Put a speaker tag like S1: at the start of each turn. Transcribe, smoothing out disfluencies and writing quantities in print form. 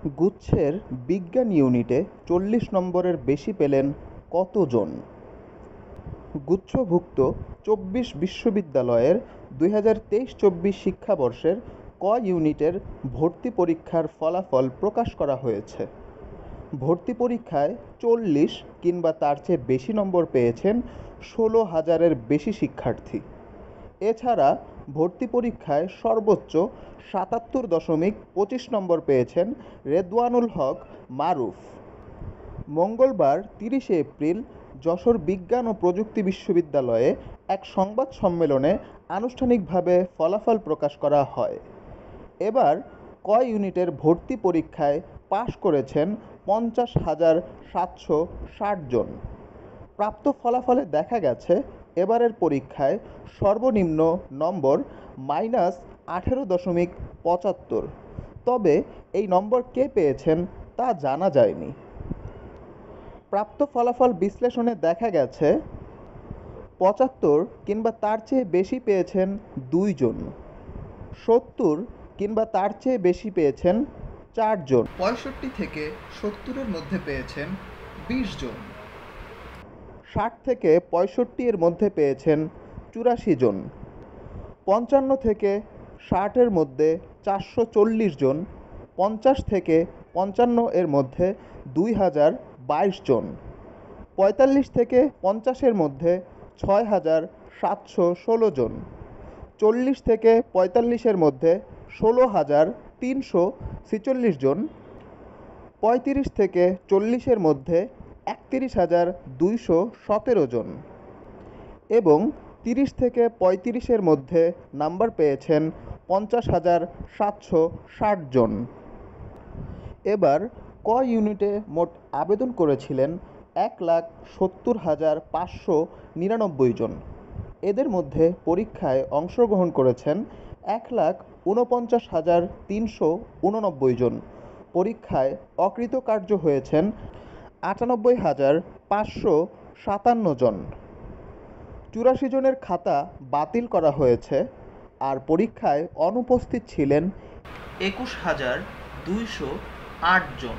S1: গুচ্ছের বিজ্ঞান ইউনিটে ৪০ নম্বরের বেশি পেলেন কতজন? গুচ্ছভুক্ত ২৪ বিশ্ববিদ্যালয়ের ২০২৩-২৪ শিক্ষাবর্ষের ক ইউনিটের ভর্তি পরীক্ষার ফলাফল প্রকাশ করা হয়েছে। ভর্তি পরীক্ষায় ৪০ কিংবা তার চেয়ে বেশি নম্বর পেয়েছেন ১৬,০০০-এর বেশি শিক্ষার্থী। এছাড়া ভর্তি পরীক্ষায় সর্বোচ্চ ৭৭.২৫ নম্বর পেয়েছেন রেদওয়ানুল হক মারুফ। মঙ্গলবার ৩০শে এপ্রিল যশোর বিজ্ঞান ও প্রযুক্তি বিশ্ববিদ্যালয়ে এক সংবাদ সম্মেলনে আনুষ্ঠানিকভাবে ফলাফল প্রকাশ করা হয়। এবার ক ইউনিটের ভর্তি পরীক্ষায় পাশ করেছেন ৫০,৭৬০ জন। প্রাপ্ত ফলাফলে দেখা গেছে, এবারের পরীক্ষায় সর্বনিম্ন নম্বর -১৮.৭৫। তবে এই নম্বর কে পেয়েছেন তা জানা যায়নি। প্রাপ্ত ফলাফল বিশ্লেষণে দেখা গেছে, ৭৫ কিংবা তার চেয়ে বেশি পেয়েছেন ২ জন, ৭০ কিংবা তার চেয়ে বেশি পেয়েছেন ৪ জন, ৬৫ থেকে ৭০-এর মধ্যে পেয়েছেন ২০ জন, ৬০ থেকে ৬৫ এর মধ্যে পেয়েছেন ৮৪ জন, ৫৫ থেকে ৬০ এর মধ্যে ৪৪০ জন, ৫০ থেকে ৫৫ এর মধ্যে ২,০২২ জন, ৪৫ থেকে ৫০ এর মধ্যে ৬,৭১৬ জন, ৪০ থেকে ৪৫ এর মধ্যে ১৬,৩৪৬ জন, ৩৫ থেকে ৪০ এর মধ্যে ৩১,২১৭ জন এবং ৩০ থেকে ৩৫ এর মধ্যে নাম্বার পেয়েছেন ৫০,৭৬০ জন। এবার ক ইউনিটে মোট আবেদন করেছিলেন ১,৭০,৫৯৯ জন। এদের মধ্যে পরীক্ষায় অংশগ্রহণ করেছেন ১,৪৯,৩৮৯ জন। পরীক্ষায় অকৃতকার্য হয়েছেন ৯৮,৫৫৭ জন। ৮৪ জনের খাতা বাতিল করা হয়েছে, আর পরীক্ষায় অনুপস্থিত ছিলেন ২১,২০৮ জন।